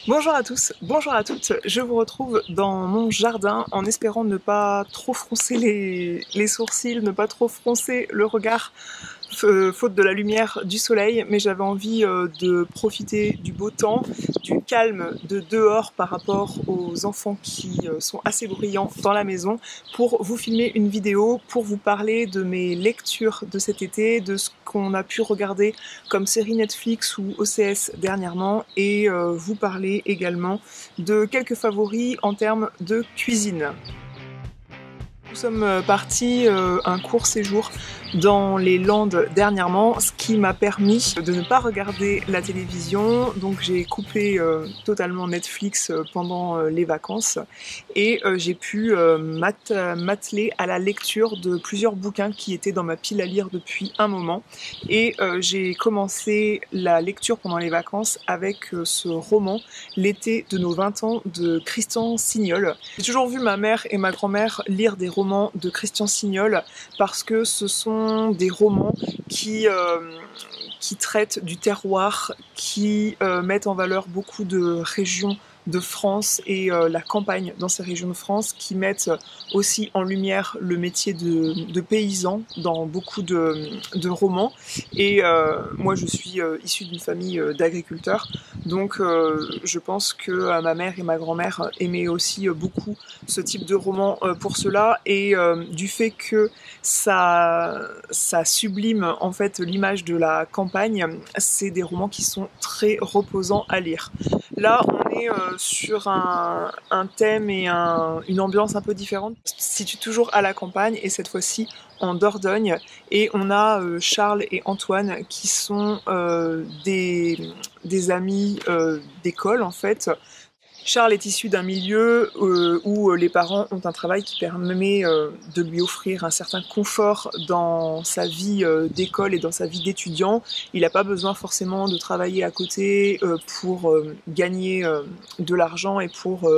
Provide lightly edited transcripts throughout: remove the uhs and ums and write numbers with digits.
Bonjour à tous, bonjour à toutes, je vous retrouve dans mon jardin en espérant ne pas trop froncer les sourcils, ne pas trop froncer le regard, faute de la lumière du soleil, mais j'avais envie de profiter du beau temps, du calme de dehors par rapport aux enfants qui sont assez bruyants dans la maison, pour vous filmer une vidéo, pour vous parler de mes lectures de cet été, de ce qu'on a pu regarder comme série Netflix ou OCS dernièrement, et vous parler également de quelques favoris en termes de cuisine. Nous sommes partis un court séjour dans les Landes dernièrement, ce qui m'a permis de ne pas regarder la télévision, donc j'ai coupé totalement Netflix pendant les vacances et j'ai pu m'atteler à la lecture de plusieurs bouquins qui étaient dans ma pile à lire depuis un moment, et j'ai commencé la lecture pendant les vacances avec ce roman L'été de nos 20 ans de Christian Signol. J'ai toujours vu ma mère et ma grand-mère lire des romans de Christian Signol parce que ce sont des romans qui traitent du terroir, qui mettent en valeur beaucoup de régions de France et la campagne dans ces régions de France, qui mettent aussi en lumière le métier de paysan dans beaucoup de romans. Et moi je suis issue d'une famille d'agriculteurs, donc je pense que ma mère et ma grand-mère aimaient aussi beaucoup ce type de roman pour cela, et du fait que ça sublime en fait l'image de la campagne, c'est des romans qui sont très reposants à lire. Là, on est sur un thème et une ambiance un peu différente. On se situe toujours à la campagne et cette fois-ci en Dordogne. Et on a Charles et Antoine qui sont des amis d'école en fait. Charles est issu d'un milieu où les parents ont un travail qui permet de lui offrir un certain confort dans sa vie d'école et dans sa vie d'étudiant. Il n'a pas besoin forcément de travailler à côté pour gagner de l'argent et pour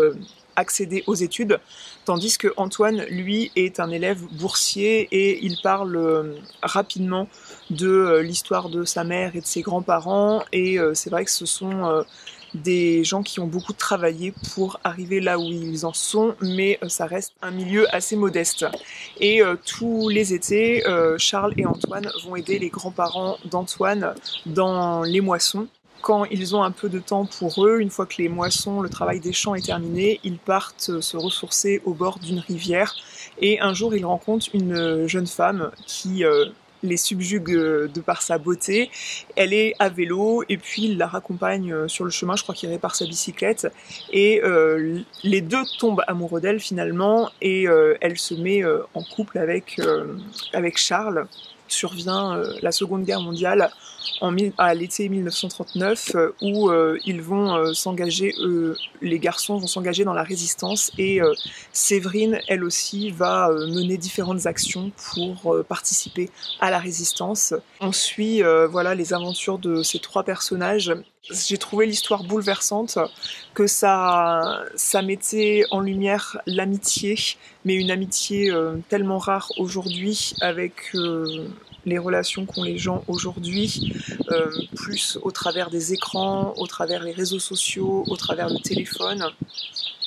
accéder aux études, tandis que Antoine, lui, est un élève boursier et il parle rapidement de l'histoire de sa mère et de ses grands-parents, et c'est vrai que ce sont des gens qui ont beaucoup travaillé pour arriver là où ils en sont, mais ça reste un milieu assez modeste. Et tous les étés, Charles et Antoine vont aider les grands-parents d'Antoine dans les moissons. Quand ils ont un peu de temps pour eux, une fois que les moissons, le travail des champs est terminé, ils partent se ressourcer au bord d'une rivière. Et un jour, ils rencontrent une jeune femme qui les subjugue de par sa beauté. Elle est à vélo et puis il la raccompagne sur le chemin, je crois qu'il répare sa bicyclette, et les deux tombent amoureux d'elle finalement, et elle se met en couple avec Charles. Survient la Seconde Guerre mondiale à l'été 1939 où ils vont s'engager, les garçons vont s'engager dans la résistance, et Séverine, elle aussi, va mener différentes actions pour participer à la résistance. On suit voilà les aventures de ces trois personnages. J'ai trouvé l'histoire bouleversante, que ça mettait en lumière l'amitié, mais une amitié tellement rare aujourd'hui avec les relations qu'ont les gens aujourd'hui, plus au travers des écrans, au travers des réseaux sociaux, au travers du téléphone.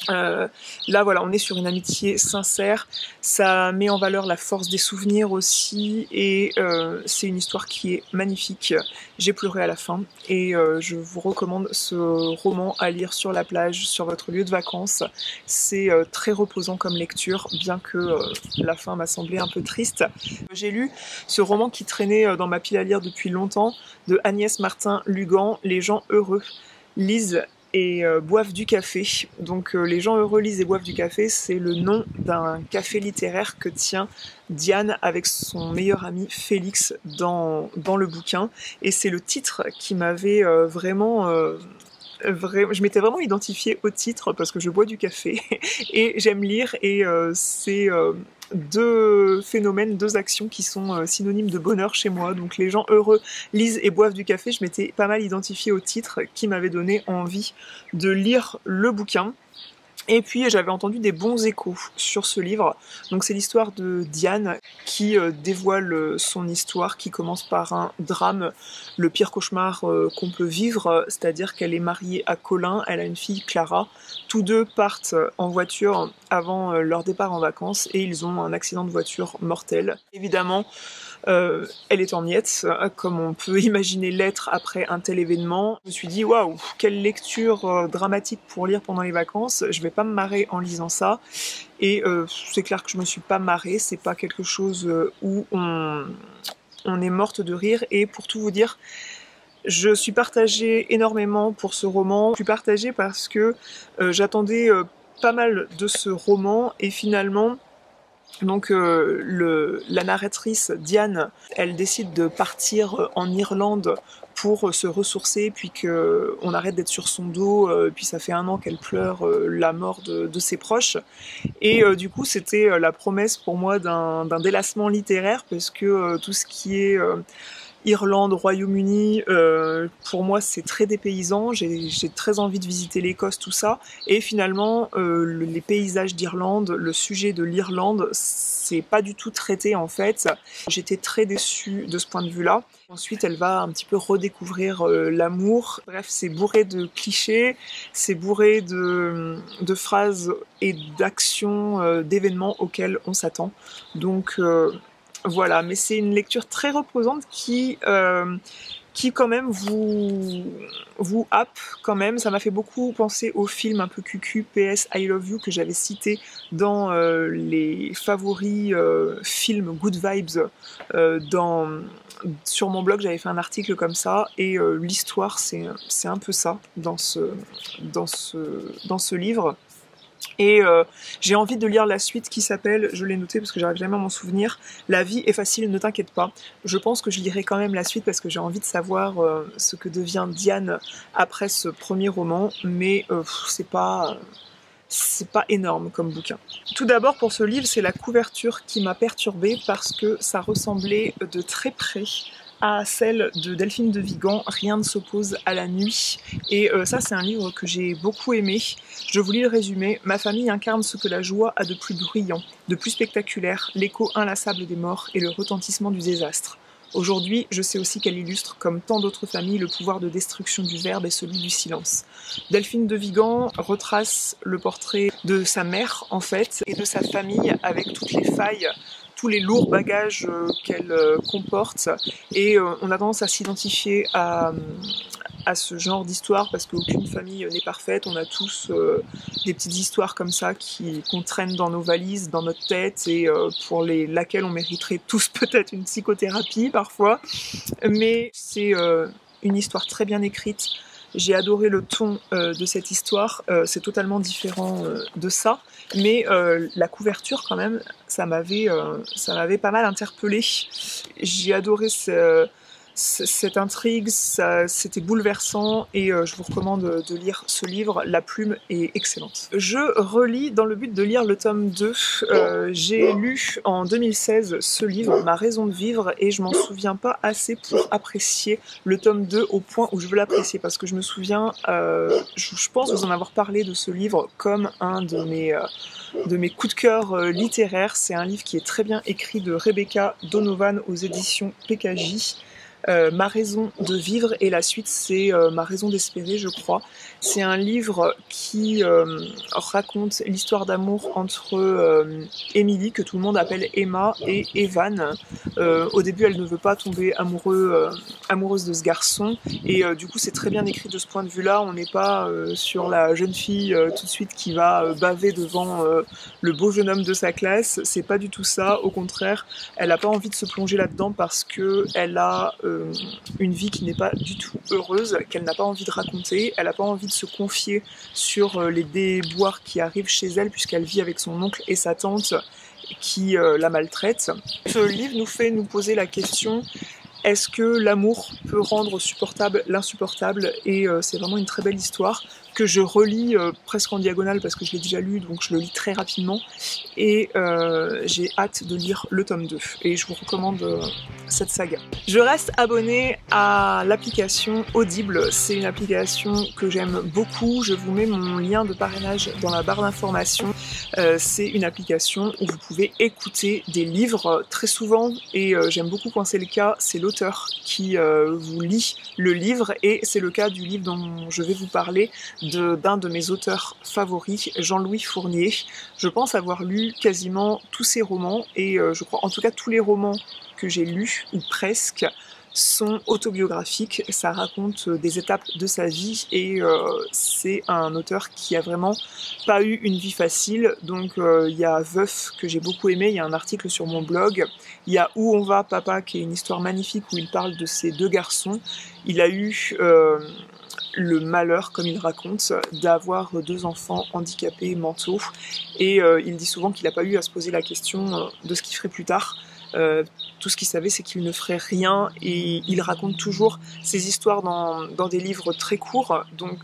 Là voilà, on est sur une amitié sincère, ça met en valeur la force des souvenirs aussi, et c'est une histoire qui est magnifique. J'ai pleuré à la fin, et je vous recommande ce roman à lire sur la plage, sur votre lieu de vacances. C'est très reposant comme lecture, bien que la fin m'a semblé un peu triste. J'ai lu ce roman qui traînait dans ma pile à lire depuis longtemps, de Agnès Martin-Lugan, Les gens heureux lisent et boivent du café. Donc les gens heureux lisent et boivent du café, c'est le nom d'un café littéraire que tient Diane avec son meilleur ami Félix dans le bouquin, et c'est le titre qui m'avait je m'étais vraiment identifiée au titre parce que je bois du café et j'aime lire, et c'est deux phénomènes, deux actions qui sont synonymes de bonheur chez moi. Donc les gens heureux lisent et boivent du café, je m'étais pas mal identifiée au titre qui m'avait donné envie de lire le bouquin. Et puis j'avais entendu des bons échos sur ce livre. Donc c'est l'histoire de Diane qui dévoile son histoire, qui commence par un drame, le pire cauchemar qu'on peut vivre, c'est-à-dire qu'elle est mariée à Colin, elle a une fille Clara. Tous deux partent en voiture avant leur départ en vacances et ils ont un accident de voiture mortel. Évidemment, elle est en miettes, comme on peut imaginer l'être après un tel événement. Je me suis dit, waouh, quelle lecture dramatique pour lire pendant les vacances. Je vais pas me marrer en lisant ça. Et c'est clair que je me suis pas marrée. C'est pas quelque chose où on est morte de rire. Et pour tout vous dire, je suis partagée énormément pour ce roman. Je suis partagée parce que j'attendais pas mal de ce roman et finalement, donc la narratrice Diane, elle décide de partir en Irlande pour se ressourcer, puis qu'on arrête d'être sur son dos, puis ça fait 1 an qu'elle pleure la mort de ses proches. Et du coup, c'était la promesse pour moi d'un délassement littéraire, parce que tout ce qui est Irlande, Royaume-Uni, pour moi c'est très dépaysant, j'ai très envie de visiter l'Écosse, tout ça, et finalement les paysages d'Irlande, le sujet de l'Irlande, c'est pas du tout traité en fait. J'étais très déçue de ce point de vue-là. Ensuite elle va un petit peu redécouvrir l'amour, bref c'est bourré de clichés, c'est bourré de phrases et d'actions, d'événements auxquels on s'attend, donc voilà, mais c'est une lecture très reposante qui quand même vous happe quand même. Ça m'a fait beaucoup penser au film un peu cucu PS I Love You que j'avais cité dans les favoris films Good Vibes sur mon blog. J'avais fait un article comme ça et l'histoire c'est un peu ça dans ce livre. Et j'ai envie de lire la suite qui s'appelle, je l'ai noté parce que j'arrive jamais à m'en souvenir, La vie est facile, ne t'inquiète pas. Je pense que je lirai quand même la suite parce que j'ai envie de savoir ce que devient Diane après ce premier roman, mais c'est pas énorme comme bouquin. Tout d'abord pour ce livre, c'est la couverture qui m'a perturbée parce que ça ressemblait de très près à celle de Delphine de Vigan, Rien ne s'oppose à la nuit. Et ça, c'est un livre que j'ai beaucoup aimé. Je vous lis le résumé. Ma famille incarne ce que la joie a de plus bruyant, de plus spectaculaire, l'écho inlassable des morts et le retentissement du désastre. Aujourd'hui, je sais aussi qu'elle illustre, comme tant d'autres familles, le pouvoir de destruction du verbe et celui du silence. Delphine de Vigan retrace le portrait de sa mère, en fait, et de sa famille avec toutes les failles, tous les lourds bagages qu'elle comporte, et on a tendance à s'identifier à ce genre d'histoire parce qu'aucune famille n'est parfaite, on a tous des petites histoires comme ça qu'on traîne dans nos valises, dans notre tête et pour laquelle on mériterait tous peut-être une psychothérapie parfois, mais c'est une histoire très bien écrite. J'ai adoré le ton de cette histoire, c'est totalement différent de ça, mais la couverture quand même, ça m'avait pas mal interpellée. J'ai adoré cette intrigue, c'était bouleversant et je vous recommande de lire ce livre, la plume est excellente. Je relis dans le but de lire le tome 2, j'ai lu en 2016 ce livre, Ma raison de vivre, et je m'en souviens pas assez pour apprécier le tome 2 au point où je veux l'apprécier, parce que je me souviens, je pense vous en avoir parlé de ce livre comme un de mes coups de cœur littéraires. C'est un livre qui est très bien écrit de Rebecca Donovan aux éditions PKJ. Ma raison de vivre, et la suite c'est Ma raison d'espérer, je crois. C'est un livre qui raconte l'histoire d'amour entre Emily, que tout le monde appelle Emma, et Evan. Au début elle ne veut pas tomber amoureuse de ce garçon, et du coup c'est très bien écrit de ce point de vue là. On n'est pas sur la jeune fille tout de suite qui va baver devant le beau jeune homme de sa classe, c'est pas du tout ça. Au contraire, elle n'a pas envie de se plonger là-dedans parce que elle a une vie qui n'est pas du tout heureuse, qu'elle n'a pas envie de raconter, elle n'a pas envie de se confier sur les déboires qui arrivent chez elle puisqu'elle vit avec son oncle et sa tante qui la maltraitent. Ce livre nous fait nous poser la question: est-ce que l'amour peut rendre supportable l'insupportable? Et c'est vraiment une très belle histoire. que je relis presque en diagonale parce que je l'ai déjà lu, donc je le lis très rapidement. Et j'ai hâte de lire le tome 2. Et je vous recommande cette saga. Je reste abonnée à l'application Audible. C'est une application que j'aime beaucoup. Je vous mets mon lien de parrainage dans la barre d'informations. C'est une application où vous pouvez écouter des livres très souvent. Et j'aime beaucoup quand c'est le cas. C'est l'auteur qui vous lit le livre. Et c'est le cas du livre dont je vais vous parler, d'un de mes auteurs favoris, Jean-Louis Fournier. Je pense avoir lu quasiment tous ses romans et je crois en tout cas tous les romans que j'ai lus, ou presque, sont autobiographiques. Ça raconte des étapes de sa vie et c'est un auteur qui a vraiment pas eu une vie facile. Donc il y a Veuf que j'ai beaucoup aimé, il y a un article sur mon blog. Il y a Où on va papa qui est une histoire magnifique où il parle de ses 2 garçons. Il a eu le malheur, comme il raconte, d'avoir 2 enfants handicapés mentaux et il dit souvent qu'il n'a pas eu à se poser la question de ce qu'il ferait plus tard. Tout ce qu'il savait, c'est qu'il ne ferait rien et il raconte toujours ses histoires dans des livres très courts, donc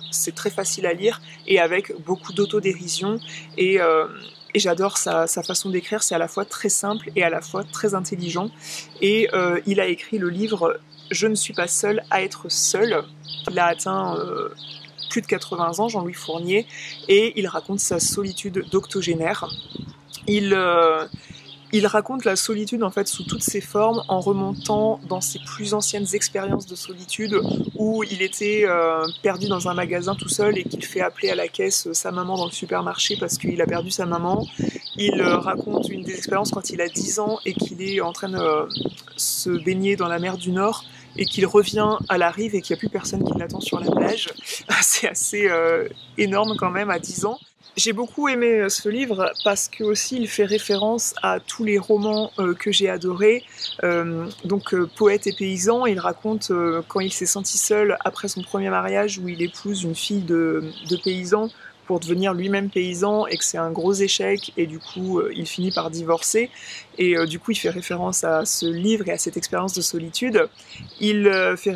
c'est très facile à lire et avec beaucoup d'autodérision et j'adore sa façon d'écrire. C'est à la fois très simple et à la fois très intelligent et il a écrit le livre Je ne suis pas seul à être seul. Il a atteint plus de 80 ans, Jean-Louis Fournier, et il raconte sa solitude d'octogénaire. Il raconte la solitude en fait sous toutes ses formes en remontant dans ses plus anciennes expériences de solitude où il était perdu dans un magasin tout seul et qu'il fait appeler à la caisse sa maman dans le supermarché parce qu'il a perdu sa maman. Il raconte une des expériences quand il a 10 ans et qu'il est en train de se baigner dans la mer du Nord et qu'il revient à la rive et qu'il n'y a plus personne qui l'attend sur la plage. C'est assez énorme quand même à 10 ans. J'ai beaucoup aimé ce livre parce que aussi il fait référence à tous les romans que j'ai adorés. Poète et paysan, il raconte quand il s'est senti seul après son premier mariage où il épouse une fille de paysan pour devenir lui-même paysan et que c'est un gros échec et du coup il finit par divorcer et du coup il fait référence à ce livre et à cette expérience de solitude. Il fait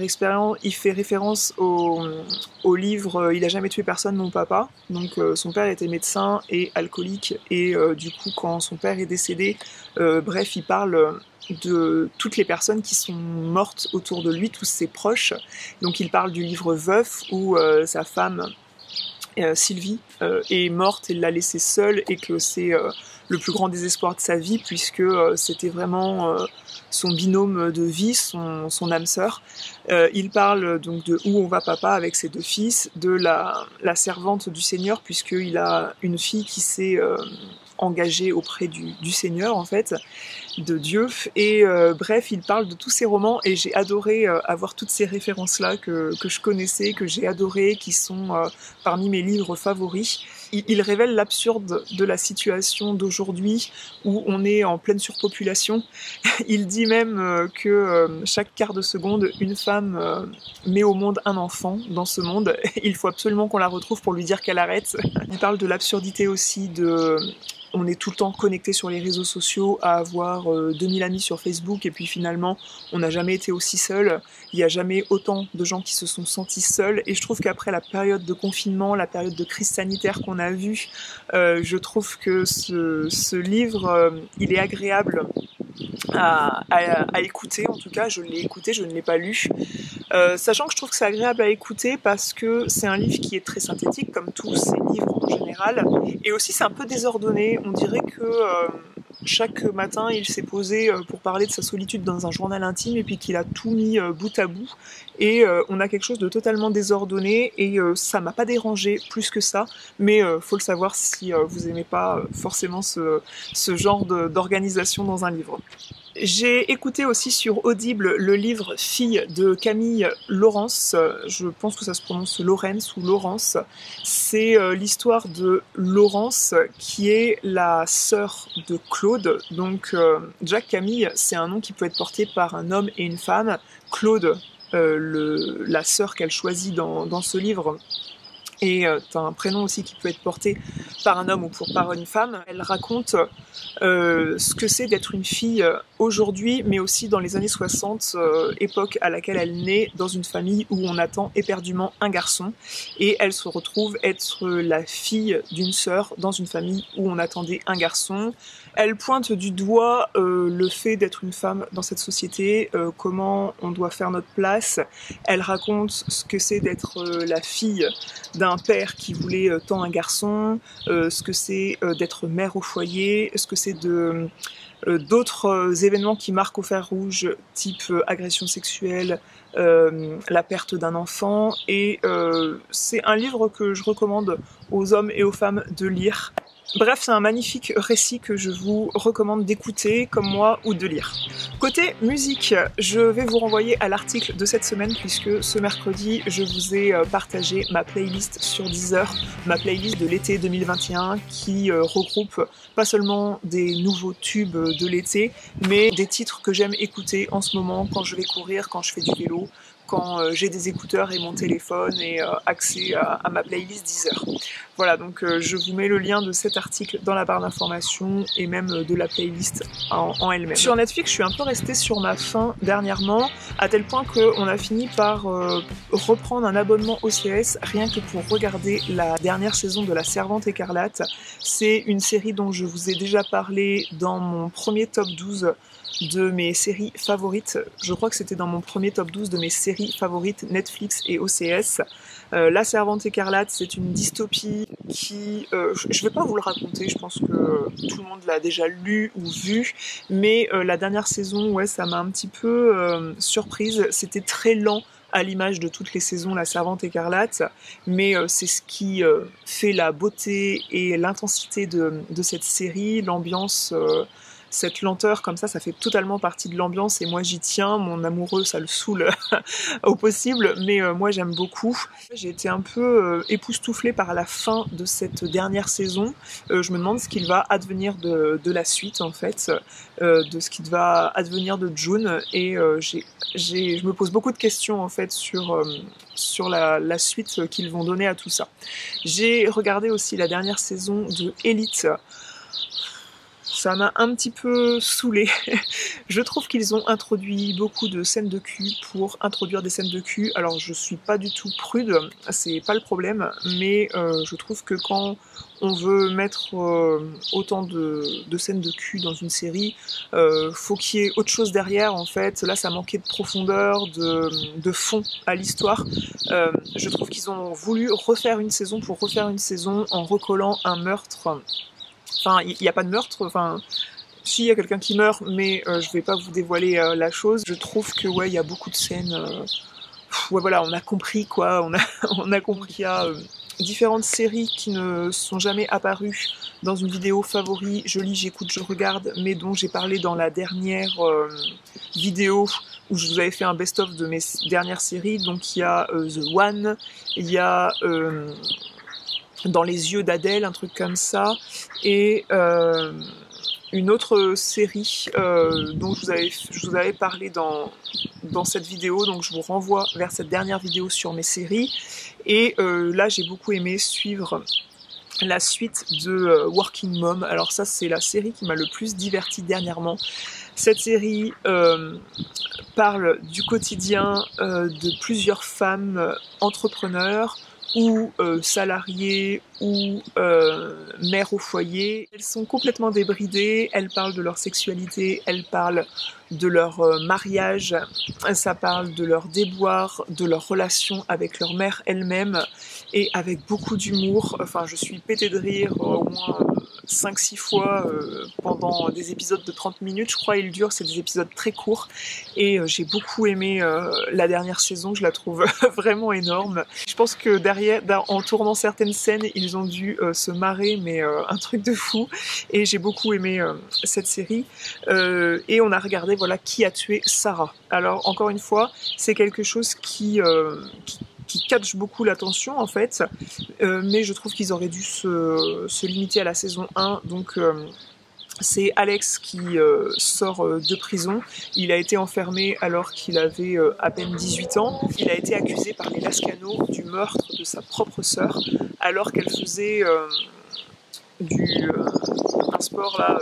référence au livre Il a jamais tué personne mon papa, donc son père était médecin et alcoolique et du coup quand son père est décédé, bref il parle de toutes les personnes qui sont mortes autour de lui, tous ses proches, donc il parle du livre Veuf où sa femme Sylvie est morte et l'a laissée seule et que c'est le plus grand désespoir de sa vie puisque c'était vraiment son binôme de vie, son âme sœur. Il parle donc de Où on va papa avec ses 2 fils, de la servante du Seigneur puisqu'il a une fille qui s'est engagée auprès du Seigneur en fait, de Dieu et bref il parle de tous ces romans et j'ai adoré avoir toutes ces références là que je connaissais, que j'ai adoré, qui sont parmi mes livres favoris. Il révèle l'absurde de la situation d'aujourd'hui où on est en pleine surpopulation. Il dit même que chaque quart de seconde une femme met au monde un enfant dans ce monde. Il faut absolument qu'on la retrouve pour lui dire qu'elle arrête. Il parle de l'absurdité aussi on est tout le temps connecté sur les réseaux sociaux à avoir 2000 amis sur Facebook et puis finalement on n'a jamais été aussi seul. Il n'y a jamais autant de gens qui se sont sentis seuls et je trouve qu'après la période de confinement, la période de crise sanitaire qu'on a vue, je trouve que ce livre il est agréable à écouter. En tout cas je l'ai écouté, je ne l'ai pas lu. Sachant que je trouve que c'est agréable à écouter parce que c'est un livre qui est très synthétique comme tous ces livres en général et aussi c'est un peu désordonné. On dirait que chaque matin il s'est posé pour parler de sa solitude dans un journal intime et puis qu'il a tout mis bout à bout et on a quelque chose de totalement désordonné et ça m'a pas dérangé plus que ça, mais faut le savoir si vous aimez pas forcément ce genre d'organisation dans un livre. J'ai écouté aussi sur Audible le livre Fille de Camille Laurence, je pense que ça se prononce Laurence ou Laurence. C'est l'histoire de Laurence qui est la sœur de Claude. Donc Jacques Camille, c'est un nom qui peut être porté par un homme et une femme. Claude, la sœur qu'elle choisit dans ce livre, et t'as un prénom aussi qui peut être porté par un homme ou par une femme. Elle raconte ce que c'est d'être une fille aujourd'hui, mais aussi dans les années 60, époque à laquelle elle naît dans une famille où on attend éperdument un garçon, et elle se retrouve être la fille d'une sœur dans une famille où on attendait un garçon. Elle pointe du doigt le fait d'être une femme dans cette société, comment on doit faire notre place. Elle raconte ce que c'est d'être la fille d'un père qui voulait tant un garçon, ce que c'est d'être mère au foyer, ce que c'est de d'autres événements qui marquent au fer rouge, type agression sexuelle, la perte d'un enfant, et c'est un livre que je recommande aux hommes et aux femmes de lire. Bref, c'est un magnifique récit que je vous recommande d'écouter comme moi ou de lire. Côté musique, je vais vous renvoyer à l'article de cette semaine puisque ce mercredi, je vous ai partagé ma playlist sur Deezer, ma playlist de l'été 2021 qui regroupe pas seulement des nouveaux tubes de l'été, mais des titres que j'aime écouter en ce moment quand je vais courir, quand je fais du vélo, quand j'ai des écouteurs et mon téléphone et accès à ma playlist Deezer. Voilà, donc je vous mets le lien de cet article dans la barre d'informations et même de la playlist en elle-même. Sur Netflix, je suis un peu restée sur ma faim dernièrement, à tel point qu'on a fini par reprendre un abonnement OCS rien que pour regarder la dernière saison de La Servante écarlate. C'est une série dont je vous ai déjà parlé dans mon premier top 12 de mes séries favorites. Je crois que c'était dans mon premier top 12 de mes séries favorites Netflix et OCS. La Servante écarlate, c'est une dystopie qui... je vais pas vous le raconter, je pense que tout le monde l'a déjà lu ou vu, mais la dernière saison, ouais, ça m'a un petit peu surprise. C'était très lent à l'image de toutes les saisons La Servante écarlate, mais c'est ce qui fait la beauté et l'intensité de cette série, l'ambiance... cette lenteur comme ça fait totalement partie de l'ambiance et moi j'y tiens, mon amoureux ça le saoule au possible, mais moi j'aime beaucoup. J'ai été un peu époustouflée par la fin de cette dernière saison, je me demande ce qu'il va advenir de la suite en fait, de ce qu'il va advenir de June, et je me pose beaucoup de questions en fait sur la suite qu'ils vont donner à tout ça. J'ai regardé aussi la dernière saison de Elite. Ça m'a un petit peu saoulée. Je trouve qu'ils ont introduit beaucoup de scènes de cul pour introduire des scènes de cul. Alors je suis pas du tout prude, c'est pas le problème, mais je trouve que quand on veut mettre autant de scènes de cul dans une série, faut qu'il y ait autre chose derrière en fait. Là ça manquait de profondeur, de fond à l'histoire. Je trouve qu'ils ont voulu refaire une saison pour refaire une saison en recollant un meurtre. Enfin, il n'y a pas de meurtre, enfin, si, il y a quelqu'un qui meurt, mais je vais pas vous dévoiler la chose. Je trouve que, ouais, il y a beaucoup de scènes... ouais, voilà, on a compris, quoi, on a compris qu'il y a différentes séries qui ne sont jamais apparues dans une vidéo favori, je lis, j'écoute, je regarde, mais dont j'ai parlé dans la dernière vidéo où je vous avais fait un best-of de mes dernières séries. Donc il y a The One, il y a... Dans les yeux d'Adèle, un truc comme ça, et une autre série dont je vous avais parlé dans cette vidéo, donc je vous renvoie vers cette dernière vidéo sur mes séries, et là j'ai beaucoup aimé suivre la suite de Working Mom. Alors ça c'est la série qui m'a le plus divertie dernièrement. Cette série parle du quotidien de plusieurs femmes entrepreneurs, ou salariées, ou mères au foyer. Elles sont complètement débridées, elles parlent de leur sexualité, elles parlent de leur mariage, ça parle de leur déboire, de leur relation avec leur mère elle-même, et avec beaucoup d'humour. Enfin, je suis pétée de rire au moins 5-6 fois pendant des épisodes de 30 minutes, je crois ils durent, c'est des épisodes très courts, et j'ai beaucoup aimé la dernière saison, je la trouve vraiment énorme. Je pense que derrière, en tournant certaines scènes, ils ont dû se marrer, mais un truc de fou, et j'ai beaucoup aimé cette série, et on a regardé, voilà, Qui a tué Sarah. Alors encore une fois, c'est quelque chose qui catch beaucoup l'attention en fait, mais je trouve qu'ils auraient dû se limiter à la saison 1, donc c'est Alex qui sort de prison. Il a été enfermé alors qu'il avait à peine 18 ans. Il a été accusé par les Lascano du meurtre de sa propre sœur alors qu'elle faisait un sport là.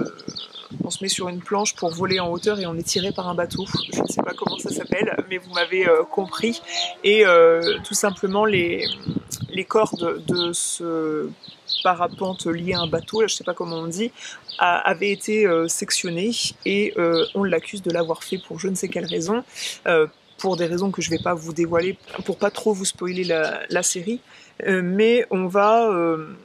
On se met sur une planche pour voler en hauteur et on est tiré par un bateau. Je ne sais pas comment ça s'appelle, mais vous m'avez compris. Et tout simplement les cordes de ce parapente lié à un bateau, là, je ne sais pas comment on dit, avaient été sectionnées et on l'accuse de l'avoir fait pour je ne sais quelle raison. Pour des raisons que je ne vais pas vous dévoiler, pour pas trop vous spoiler la série. Mais on va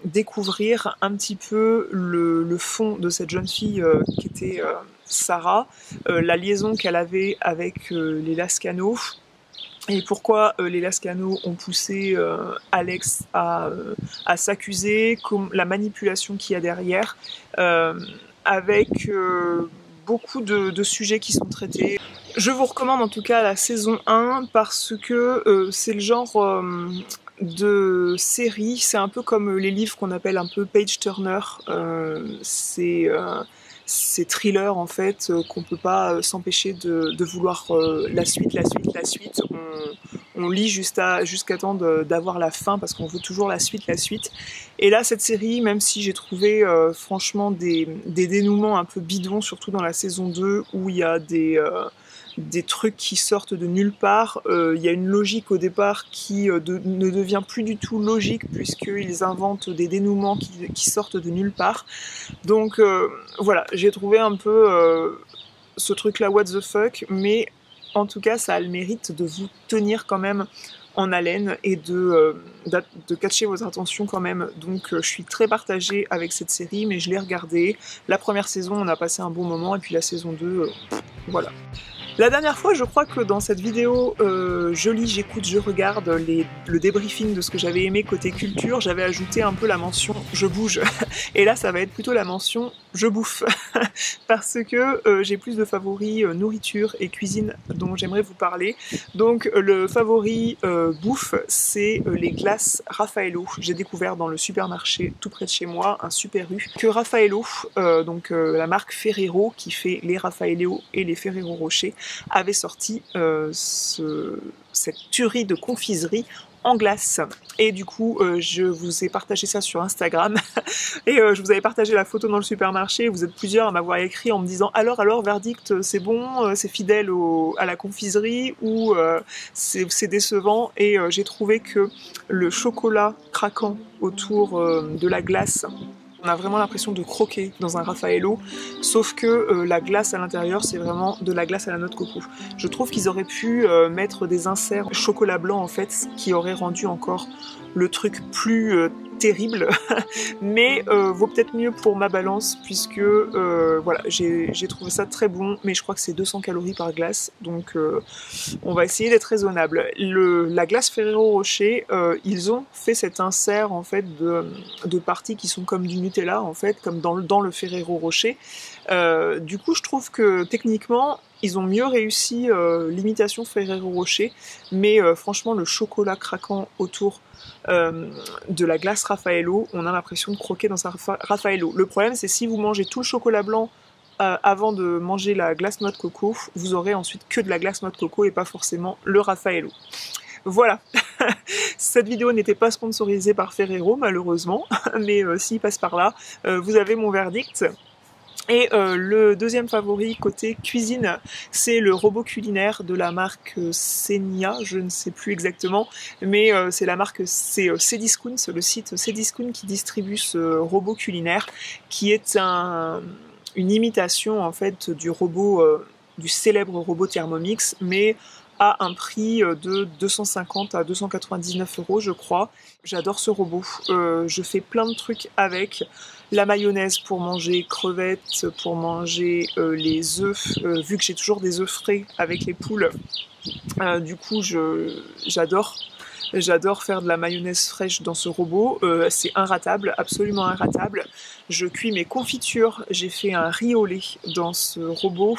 découvrir un petit peu le fond de cette jeune fille qui était Sarah, la liaison qu'elle avait avec les Lascano, et pourquoi les Lascano ont poussé Alex à s'accuser, la manipulation qu'il y a derrière, avec beaucoup de sujets qui sont traités. Je vous recommande en tout cas la saison 1 parce que c'est le genre de série, c'est un peu comme les livres qu'on appelle un peu page-turner, c'est thriller en fait, qu'on peut pas s'empêcher de vouloir la suite. On lit jusqu'à temps d'avoir la fin parce qu'on veut toujours la suite. Et là, cette série, même si j'ai trouvé franchement des dénouements un peu bidons, surtout dans la saison 2 où il y a des trucs qui sortent de nulle part. Il y a une logique au départ qui ne devient plus du tout logique puisqu'ils inventent des dénouements qui sortent de nulle part. Donc voilà, j'ai trouvé un peu ce truc-là what the fuck, mais en tout cas ça a le mérite de vous tenir quand même en haleine et de catcher vos attentions quand même. Donc je suis très partagée avec cette série, mais je l'ai regardée. La première saison, on a passé un bon moment, et puis la saison 2, voilà. La dernière fois, je crois que dans cette vidéo je lis, j'écoute, je regarde le débriefing de ce que j'avais aimé côté culture, j'avais ajouté un peu la mention je bouge. Et là, ça va être plutôt la mention je bouffe. Parce que j'ai plus de favoris nourriture et cuisine dont j'aimerais vous parler. Donc le favori bouffe, c'est les glaces Raffaello. J'ai découvert dans le supermarché tout près de chez moi, un Super U, que Raffaello, donc la marque Ferrero qui fait les Raffaello et les Ferrero Rocher, avait sorti cette tuerie de confiserie en glace. Et du coup, je vous ai partagé ça sur Instagram et je vous avais partagé la photo dans le supermarché. Vous êtes plusieurs à m'avoir écrit en me disant alors, verdict, c'est bon, c'est fidèle à la confiserie ou c'est décevant. Et j'ai trouvé que le chocolat craquant autour de la glace, on a vraiment l'impression de croquer dans un Raffaello, sauf que la glace à l'intérieur, c'est vraiment de la glace à la noix de coco. Je trouve qu'ils auraient pu mettre des inserts chocolat blanc en fait, qui aurait rendu encore le truc plus terrible, mais vaut peut-être mieux pour ma balance, puisque voilà, j'ai trouvé ça très bon, mais je crois que c'est 200 calories par glace, donc on va essayer d'être raisonnable. La glace Ferrero Rocher, ils ont fait cet insert en fait de parties qui sont comme du Nutella en fait, comme dans le Ferrero Rocher. Du coup, je trouve que techniquement, ils ont mieux réussi l'imitation Ferrero Rocher, mais franchement, le chocolat craquant autour de la glace Raffaello, on a l'impression de croquer dans un Raffaello. Le problème, c'est si vous mangez tout le chocolat blanc avant de manger la glace noix de coco, vous aurez ensuite que de la glace noix de coco et pas forcément le Raffaello. Voilà, cette vidéo n'était pas sponsorisée par Ferrero malheureusement, mais s'il passe par là, vous avez mon verdict. Et le deuxième favori côté cuisine, c'est le robot culinaire de la marque Senia, je ne sais plus exactement, mais c'est la marque, c'est Cdiscount, le site Cdiscount qui distribue ce robot culinaire, qui est une imitation en fait du robot, du célèbre robot Thermomix, mais à un prix de 250 à 299 € je crois. J'adore ce robot, je fais plein de trucs avec. La mayonnaise pour manger crevettes, pour manger les œufs, vu que j'ai toujours des œufs frais avec les poules, du coup j'adore faire de la mayonnaise fraîche dans ce robot, c'est inratable, absolument inratable. Je cuis mes confitures, j'ai fait un riz au lait dans ce robot,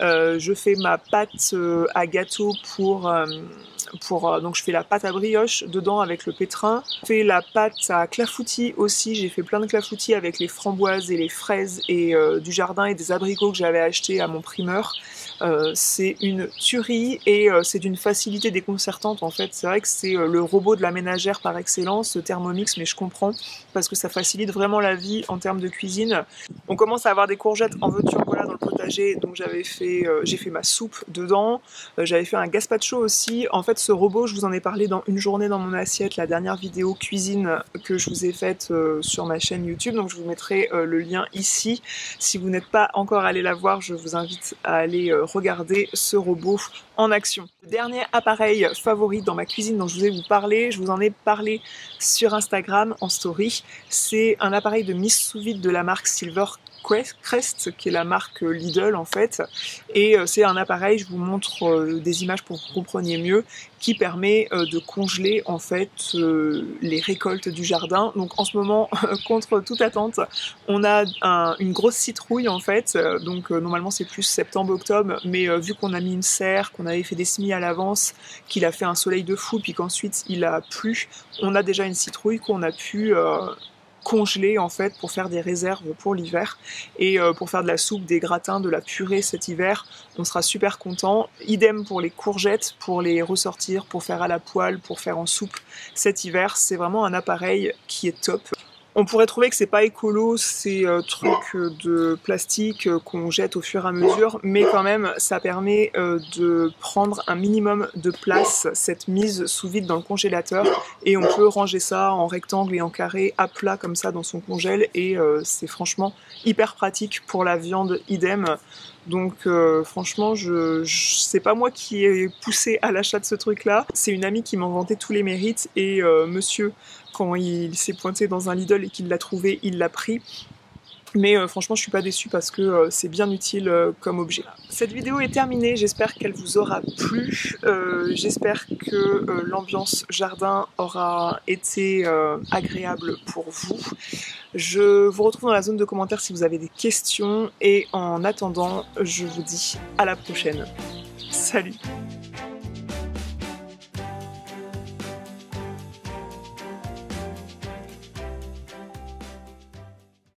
je fais ma pâte à gâteau donc je fais la pâte à brioche dedans avec le pétrin. Je fais la pâte à clafoutis aussi, j'ai fait plein de clafoutis avec les framboises et les fraises et du jardin et des abricots que j'avais acheté à mon primeur. C'est une tuerie et c'est d'une facilité déconcertante en fait. C'est vrai que c'est le robot de la ménagère par excellence, le Thermomix, mais je comprends parce que ça facilite vraiment la vie en termes de cuisine. On commence à avoir des courgettes en veux-tu en voilà dans le potager, donc j'ai fait ma soupe dedans, j'avais fait un gazpacho aussi. En fait ce robot, je vous en ai parlé dans Une journée dans mon assiette, la dernière vidéo cuisine que je vous ai faite sur ma chaîne YouTube, donc je vous mettrai le lien ici. Si vous n'êtes pas encore allé la voir, je vous invite à aller regarder ce robot en action. Le dernier appareil favori dans ma cuisine dont je vous ai parlé, je vous en ai parlé sur Instagram en story, c'est un appareil de mise sous vide de la marque Silvercrest, qui est la marque Lidl en fait, et c'est un appareil, je vous montre des images pour que vous compreniez mieux, qui permet de congeler en fait les récoltes du jardin. Donc en ce moment, contre toute attente, on a une grosse citrouille en fait, donc normalement c'est plus septembre-octobre, mais vu qu'on a mis une serre, qu'on avait fait des semis à l'avance, qu'il a fait un soleil de fou, puis qu'ensuite il a plu, on a déjà une citrouille qu'on a pu congeler en fait pour faire des réserves pour l'hiver et pour faire de la soupe, des gratins, de la purée cet hiver. On sera super content. Idem pour les courgettes, pour les ressortir, pour faire à la poêle, pour faire en soupe cet hiver. C'est vraiment un appareil qui est top. On pourrait trouver que c'est pas écolo, ces trucs de plastique qu'on jette au fur et à mesure, mais quand même ça permet de prendre un minimum de place, cette mise sous vide dans le congélateur, et on peut ranger ça en rectangle et en carré à plat comme ça dans son congèle, et c'est franchement hyper pratique pour la viande, idem. Donc franchement, c'est pas moi qui ai poussé à l'achat de ce truc là, c'est une amie qui m'en vantait tous les mérites, et monsieur, quand il s'est pointé dans un Lidl et qu'il l'a trouvé, il l'a pris. Mais franchement je suis pas déçue parce que c'est bien utile comme objet. Cette vidéo est terminée, j'espère qu'elle vous aura plu, j'espère que l'ambiance jardin aura été agréable pour vous. Je vous retrouve dans la zone de commentaires si vous avez des questions, et en attendant je vous dis à la prochaine. Salut!